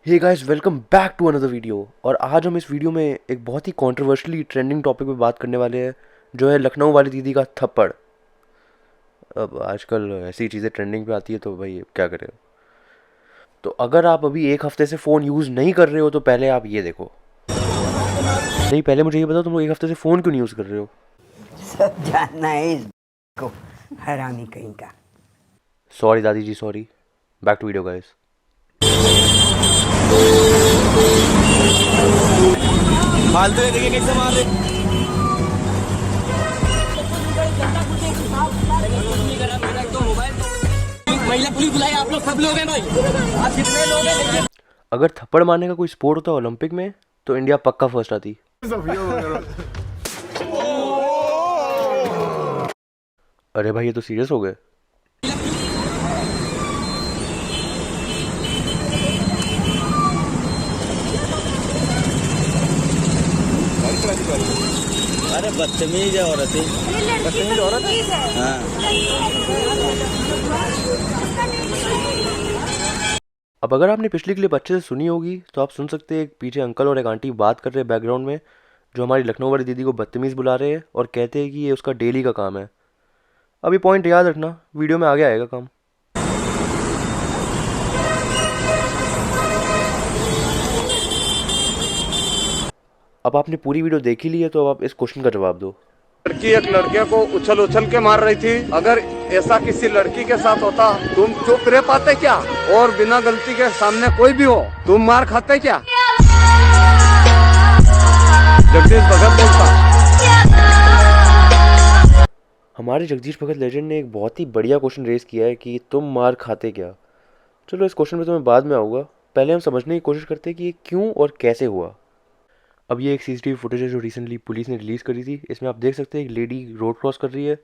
Hey guys, welcome back to another video. और आज हम इस वीडियो में एक बहुत ही कंट्रोवर्शियली ट्रेंडिंग टॉपिक पे बात करने वाले हैं, जो है लखनऊ वाली दीदी का थप्पड़। अब आजकल ऐसी चीज़ें ट्रेंडिंग पे आती है तो भाई क्या करें। तो अगर आप अभी एक हफ्ते से फ़ोन यूज़ नहीं कर रहे हो तो पहले आप ये देखो। नहीं, पहले मुझे ये बताओ, तुम लोग एक हफ्ते से फ़ोन क्यों नहीं यूज़ कर रहे हो? सब जानना है इसको, हरामी कहीं का। सॉरी दादी जी, sorry. Back to video guys. फालतू है, देखिए कैसे मार रहे। महिला पुलिस बुलाई, आप लोग सब लोग हैं भाई, आप कितने लोग हैं देखिए। अगर थप्पड़ मारने का कोई स्पोर्ट होता ओलंपिक में तो इंडिया पक्का फर्स्ट आती। अरे भाई, ये तो सीरियस हो गए। अरे बदतमीज है औरत ही, बदतमीज औरत है। हाँ। अब अगर आपने पिछली क्लिप अच्छे से सुनी होगी तो आप सुन सकते हैं एक पीछे अंकल और एक आंटी बात कर रहे हैं बैकग्राउंड में, जो हमारी लखनऊ वाली दीदी को बदतमीज़ बुला रहे हैं और कहते हैं कि ये उसका डेली का काम है। अब ये पॉइंट याद रखना, वीडियो में आगे आएगा काम। अब आपने पूरी वीडियो देख ही ली है तो अब आप इस क्वेश्चन का जवाब दो। लड़की एक लड़के को उछल उछल के मार रही थी। अगर ऐसा किसी लड़की के साथ होता, तुम चुप रह पाते क्या? और बिना गलती के सामने कोई भी हो, तुम मार खाते क्या? जगदीश भगत बोलता। हमारे जगदीश भगत लेजेंड ने एक बहुत ही बढ़िया क्वेश्चन रेज किया है कि तुम मार खाते क्या। चलो, इस क्वेश्चन में तो मैं बाद में आऊँगा, पहले हम समझने की कोशिश करते हैं कि ये क्यों और कैसे हुआ। अब ये एक सीसीटीवी फुटेज है जो रिसेंटली पुलिस ने रिलीज़ करी थी। इसमें आप देख सकते हैं एक लेडी रोड क्रॉस कर रही है।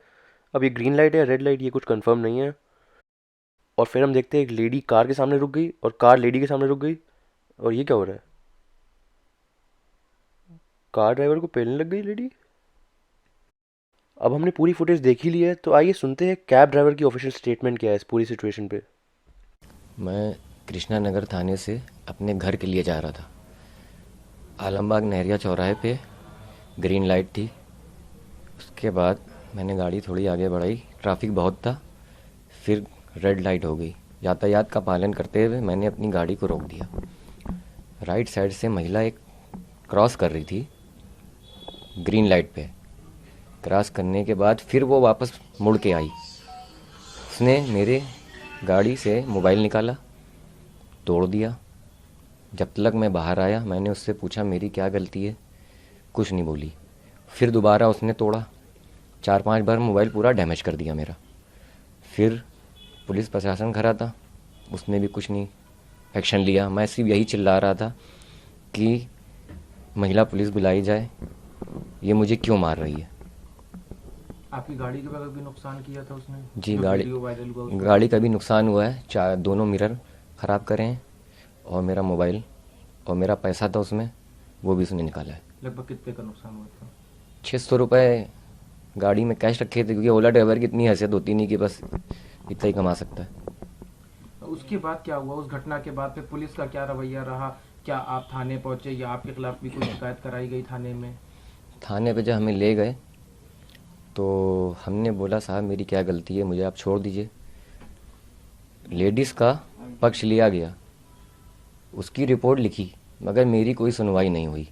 अब ये ग्रीन लाइट है, रेड लाइट, ये कुछ कंफर्म नहीं है। और फिर हम देखते हैं एक लेडी कार के सामने रुक गई और कार लेडी के सामने रुक गई। और ये क्या हो रहा है? कार ड्राइवर को पेलने लग गई लेडी। अब हमने पूरी फुटेज देख ही ली है तो आइए सुनते हैं कैब ड्राइवर की ऑफिशियल स्टेटमेंट क्या है इस पूरी सिचुएशन पे। मैं कृष्णा नगर थाने से अपने घर के लिए जा रहा था। आलमबाग नहरिया चौराहे पे ग्रीन लाइट थी। उसके बाद मैंने गाड़ी थोड़ी आगे बढ़ाई, ट्रैफिक बहुत था, फिर रेड लाइट हो गई। यातायात का पालन करते हुए मैंने अपनी गाड़ी को रोक दिया। राइट साइड से महिला एक क्रॉस कर रही थी ग्रीन लाइट पे। क्रॉस करने के बाद फिर वो वापस मुड़ के आई। उसने मेरे गाड़ी से मोबाइल निकाला, तोड़ दिया। जब तक मैं बाहर आया मैंने उससे पूछा मेरी क्या गलती है, कुछ नहीं बोली। फिर दोबारा उसने तोड़ा, 4-5 बार मोबाइल पूरा डैमेज कर दिया मेरा। फिर पुलिस प्रशासन खड़ा था, उसने भी कुछ नहीं एक्शन लिया। मैं सिर्फ यही चिल्ला रहा था कि महिला पुलिस बुलाई जाए, ये मुझे क्यों मार रही है। आपकी गाड़ी का भी नुकसान किया था उसने? जी, गाड़ी गाड़ी का भी नुकसान हुआ है। दोनों मिरर ख़राब करे हैं और मेरा मोबाइल और मेरा पैसा था उसमें, वो भी उसने निकाला है। लगभग कितने का नुकसान हुआ था? 600 रुपये गाड़ी में कैश रखे थे, क्योंकि ओला ड्राइवर की इतनी हैसियत होती नहीं कि बस इतना ही कमा सकता है। उसके बाद क्या हुआ? उस घटना के बाद फिर पुलिस का क्या रवैया रहा? क्या आप थाने पहुंचे या आपके खिलाफ भी कोई शिकायत कराई गई थाने में? थाने पे जब हमें ले गए तो हमने बोला साहब मेरी क्या गलती है, मुझे आप छोड़ दीजिए। लेडीज़ का पक्ष लिया गया, उसकी रिपोर्ट लिखी, मगर मेरी कोई सुनवाई नहीं हुई।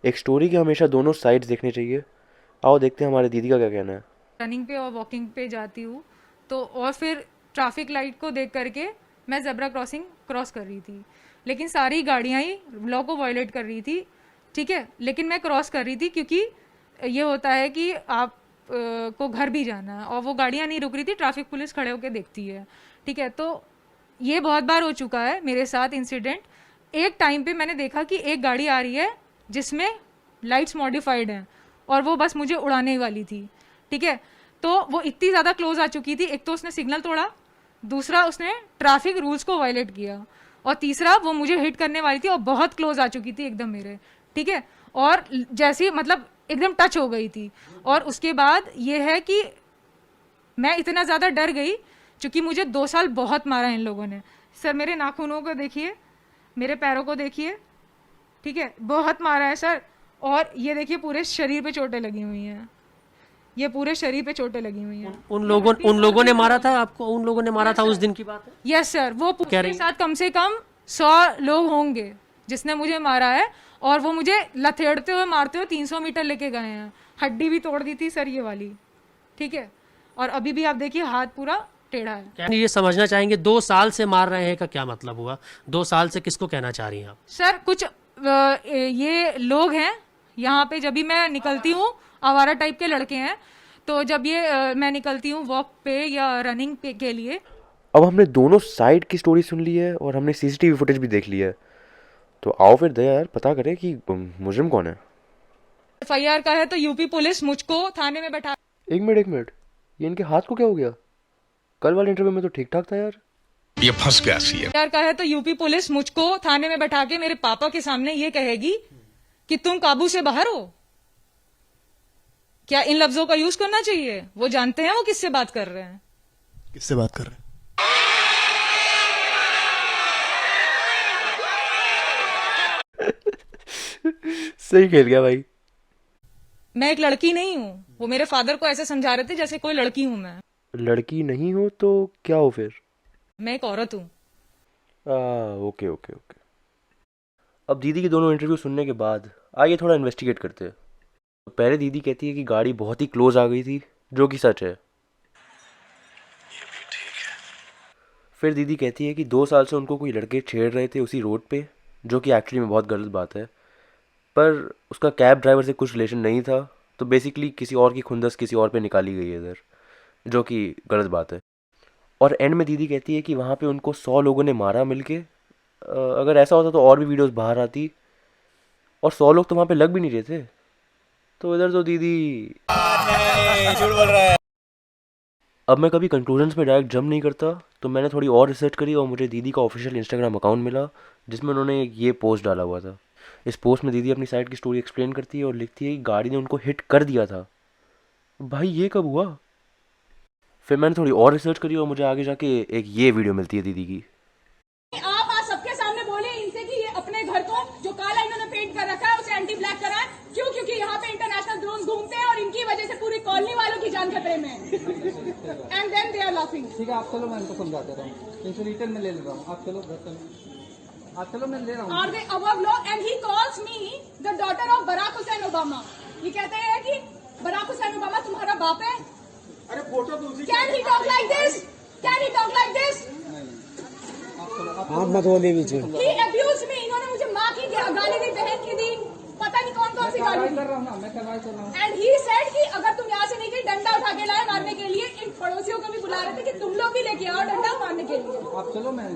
एक स्टोरी के हमेशा दोनों साइड्स देखने चाहिए। आओ देखते हैं हमारे दीदी का क्या कहना है। रनिंग पे और वॉकिंग पे जाती हूँ तो, और फिर ट्रैफिक लाइट को देख करके मैं ज़ेब्रा क्रॉसिंग क्रॉस कर रही थी, लेकिन सारी गाड़ियाँ ही लॉ को वायलेट कर रही थी, ठीक है। लेकिन मैं क्रॉस कर रही थी क्योंकि ये होता है कि आप को घर भी जाना है, और वो गाड़ियाँ नहीं रुक रही थी, ट्रैफिक पुलिस खड़े होकर देखती है, ठीक है। तो ये बहुत बार हो चुका है मेरे साथ इंसिडेंट। एक टाइम पे मैंने देखा कि एक गाड़ी आ रही है जिसमें लाइट्स मॉडिफाइड हैं और वो बस मुझे उड़ाने वाली थी, ठीक है। तो वो इतनी ज़्यादा क्लोज आ चुकी थी, एक तो उसने सिग्नल तोड़ा, दूसरा उसने ट्रैफिक रूल्स को वायलेट किया, और तीसरा वो मुझे हिट करने वाली थी और बहुत क्लोज आ चुकी थी एकदम मेरे, ठीक है। और जैसी मतलब एकदम टच हो गई थी। और उसके बाद ये है कि मैं इतना ज़्यादा डर गई क्योंकि मुझे 2 साल बहुत मारा इन लोगों ने। सर मेरे नाखूनों को देखिए, मेरे पैरों को देखिए, ठीक है, बहुत मारा है सर। और ये देखिए पूरे शरीर पे चोटें लगी हुई हैं, ये पूरे शरीर पे चोटें लगी हुई हैं। उन लोगों ने मारा था आपको? उन लोगों ने मारा था उस दिन की बात है? यस सर, वो के साथ कम से कम 100 लोग होंगे जिसने मुझे मारा है, और वो मुझे लथेड़ते हुए मारते हुए 300 मीटर लेके गए हैं। हड्डी भी तोड़ दी थी सर ये वाली, ठीक है। और अभी भी आप देखिए हाथ पूरा टेढ़ा है। क्या ये समझना चाहेंगे 2 साल से मार रहे हैं का क्या मतलब हुआ? 2 साल से किसको कहना चाह रही हैं आप? सर कुछ ये लोग हैं यहाँ पे, जब भी मैं निकलती हूँ, आवारा टाइप के लड़के हैं, तो जब ये मैं निकलती हूँ वॉक पे या रनिंग पे के लिए। अब हमने दोनों साइड की स्टोरी सुन ली है और हमने सीसीटीवी फुटेज भी देख लिया है, तो आओ फिर दया यार पता करें कि मुजरिम कौन है। FIR का है तो यूपी पुलिस मुझको थाने में बैठा। एक मिनट, ये इनके हाथ को क्या हो गया? कल वाले इंटरव्यू में तो ठीक ठाक था यार। ये फंस गया सी है। FIR का है तो यूपी पुलिस मुझको थाने में बैठा के मेरे पापा के सामने ये कहेगी कि तुम काबू से बाहर हो। क्या इन लफ्जों का यूज करना चाहिए? वो जानते हैं वो किससे बात कर रहे हैं। किससे बात कर रहे हैं? सही खेल गया भाई। मैं एक लड़की नहीं हूँ, वो मेरे फादर को ऐसे समझा रहे थे जैसे कोई लड़की हूँ मैं। लड़की नहीं हो तो क्या हो फिर? मैं एक औरत हूँ। ओके। अब दीदी के दोनों इंटरव्यू सुनने के बाद आइए थोड़ा इन्वेस्टिगेट करते हैं। तो पहले दीदी कहती है कि गाड़ी बहुत ही क्लोज आ गई थी, जो कि सच है। फिर दीदी कहती है कि 2 साल से उनको कोई लड़के छेड़ रहे थे उसी रोड पे, जो कि एक्चुअली में बहुत गलत बात है। पर उसका कैब ड्राइवर से कुछ रिलेशन नहीं था, तो बेसिकली किसी और की खुंदस किसी और पे निकाली गई है इधर, जो कि गलत बात है। और एंड में दीदी कहती है कि वहाँ पे उनको 100 लोगों ने मारा मिलके। अगर ऐसा होता तो और भी वीडियोस बाहर आती, और 100 लोग तो वहाँ पे लग भी नहीं रहे थे। तो इधर तो दीदी झूठ बोल रहा है। अब मैं कभी कंक्लूजन्स पे डायरेक्ट जंप नहीं करता, तो मैंने थोड़ी और रिसर्च करी और मुझे दीदी का ऑफिशियल इंस्टाग्राम अकाउंट मिला, जिसमें उन्होंने ये पोस्ट डाला हुआ था। इस पोस्ट में दीदी अपनी साइड की स्टोरी एक्सप्लेन करती है और लिखती है कि गाड़ी ने उनको हिट कर दिया था। भाई ये कब हुआ? फिर मैंने थोड़ी और रिसर्च करी और मुझे आगे जाके एक ये वीडियो मिलती है दीदी की। आप आज सबके सामने बोले इनसे कि ये अपने घर को जो काला इन्होंने पेंट कर रखा है उसे एंटी ब्लैक कराएं। क्यों? क्योंकि यहाँ पे इंटरनेशनल ड्रोन घूमते हैं और इनकी वजह से पूरी कॉलोनी वालों की जान खतरे में है। And then they are laughing. ठीक है, आप चलो, मैं इनको समझा देता हूँ, इनसे रिटर्न में ले ले रहा हूँ। आप चलो, आप चलो, मैं ले रहा हूँ। Are they above law? And he calls me the daughter of Barack Hussein Obama. ये कहते हैं कि बराक हुसैन ओबामा तुम्हारा बाप है। अरे फोटो तो उसी। Can he talk like this? Can he talk like this? आप मत बोलिए बीच में। He abused me. इन्होंने मुझे माँ की गाली दी, बहन की दी, पता नहीं कौन कौन सी गाली दी। कर रहा हूँ ना, मैं करवाई कर रहा हूँ। And he said कि अगर तुम यहाँ से नहीं गई डंडा उठा के लाए मारने के लिए। इन पड़ोसियों को भी बुला रहे थे कि तुम लोग भी लेके आओ डंडा मारने के लिए। आप चलो, मैं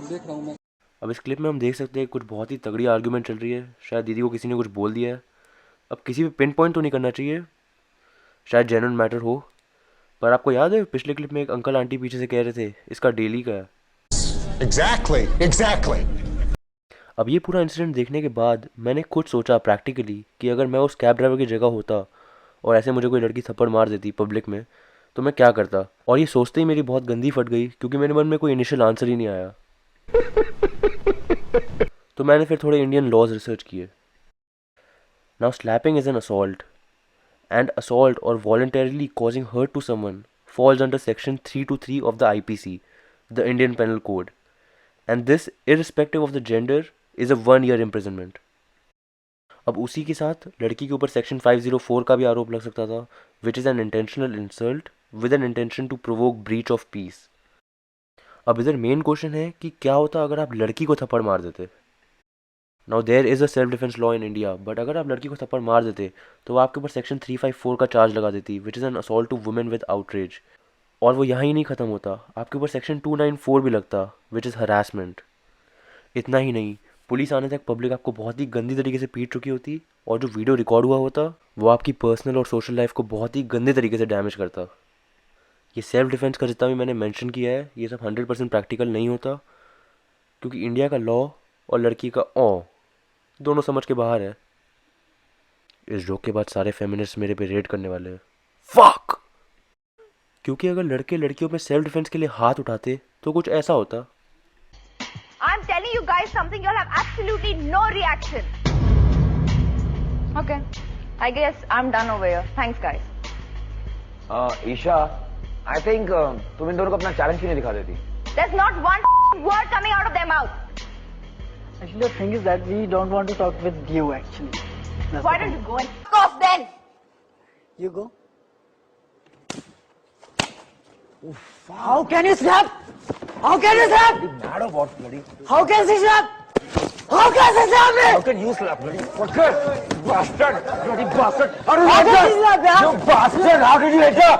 देख रहा हूँ। अब इस क्लिप में हम देख सकते हैं कुछ बहुत ही तगड़ी आर्ग्यूमेंट चल रही है। शायद दीदी को किसी ने कुछ बोल दिया है। अब किसी भी पिन पॉइंट तो नहीं करना चाहिए, शायद जेन्युइन मैटर हो। पर आपको याद है पिछले क्लिप में एक अंकल आंटी पीछे से कह रहे थे इसका डेली का है। Exactly. अब ये पूरा इंसिडेंट देखने के बाद मैंने खुद सोचा प्रैक्टिकली कि अगर मैं उस कैब ड्राइवर की जगह होता और ऐसे मुझे कोई लड़की थप्पड़ मार देती पब्लिक में, तो मैं क्या करता। और ये सोचते ही मेरी बहुत गंदी फट गई, क्योंकि मेरे मन में कोई इनिशियल आंसर ही नहीं आया। तो मैंने फिर थोड़े इंडियन लॉज रिसर्च किए। Now slapping is an assault, and assault और voluntarily causing hurt to someone falls under section 323 of the IPC, the Indian penal code, and this irrespective of the gender is a 1 year imprisonment। अब उसी के साथ लड़की के ऊपर section 504 का भी आरोप लग सकता था, which is an intentional insult with an intention to provoke breach of peace. अब इधर मेन क्वेश्चन है कि क्या होता अगर आप लड़की को थप्पड़ मार देते। Now there is a self defence law in India, but अगर आप लड़की को थप्पड़ मार देते तो वो आपके ऊपर सेक्शन 354 का चार्ज लगा देती, which is an assault to women with outrage. और वो यहाँ ही नहीं ख़त्म होता, आपके ऊपर सेक्शन 294 भी लगता, विच इज़ हरासमेंट। इतना ही नहीं, पुलिस आने तक पब्लिक आपको बहुत ही गंदी तरीके से पीट चुकी होती, और जो वीडियो रिकॉर्ड हुआ होता वो आपकी पर्सनल और सोशल लाइफ को बहुत ही गंदे तरीके से डैमेज करता। ये सेल्फ डिफेंस का जितना भी मैंने मेंशन किया है, ये सब 100% प्रैक्टिकल नहीं होता, क्योंकि इंडिया का लॉ और लड़की का दोनों समझ के बाहर है। इस जोक के बाद सारे फेमिनिस्ट मेरे पे रेड करने वाले हैं। फक! क्योंकि अगर लड़के लड़कियों पे सेल्फ डिफेंस के लिए हाथ उठाते तो कुछ ऐसा होता। I'm telling you guys something, you'll have absolutely no reaction. Okay, I guess I'm done over here. Thanks, guys. Isha, I think तुम इन दोनों को अपना चैलेंज क्यों नहीं दिखा देती? There's not one word coming out of their mouth. Actually, the thing is that we don't want to talk with you, actually. Why don't you go and f*** off then? You go. How can you slap? How can you slap? Mad or what, bloody? How can she slap? How can she slap me? How can you slap, bloody? Fucker! Bastard! Bloody bastard! How did you How can enter? she slap me? You bastard! How did you enter?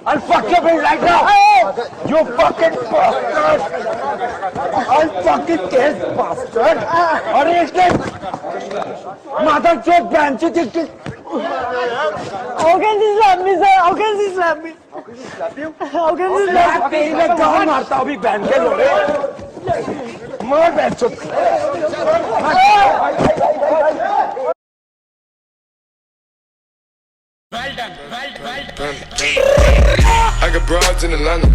I'll fuck your brain right now! You fucking bastard! I'll fucking kill bastard! Arrest him! Mother chop branch! How can she slap me, sir? How can she slap me? How can she slap you? How can she slap me? तेरी मैं गाँव मारता हूँ अभी बहन के लोड़े मार बहन चुप I got broads in Atlanta,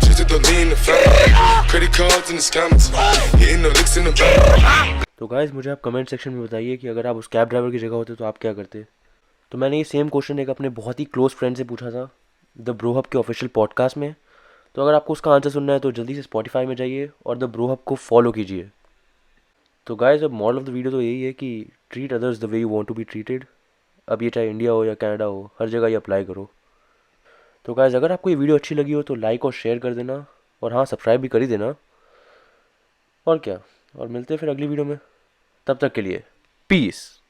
just to lean the family, credit cards and the scammers, hitting the licks in the bank. तो गाइस मुझे आप कमेंट सेक्शन में बताइए कि अगर आप उस कैब ड्राइवर की जगह होते तो आप क्या करते। तो मैंने ये सेम क्वेश्चन एक अपने बहुत ही क्लोज फ्रेंड से पूछा था द ब्रो हब के ऑफिशियल पॉडकास्ट में। तो अगर आपको उसका आंसर सुनना है तो जल्दी से स्पॉटिफाई में जाइए और द ब्रो हब को फॉलो कीजिए। तो गाइस अब मॉरल ऑफ द वीडियो तो यही है कि treat others the way you want to be treated. अब ये चाहे इंडिया हो या कनाडा हो, हर जगह ये अप्लाई करो। तो गाइस अगर आपको ये वीडियो अच्छी लगी हो तो लाइक और शेयर कर देना, और हाँ सब्सक्राइब भी कर ही देना। और क्या, और मिलते हैं फिर अगली वीडियो में। तब तक के लिए पीस।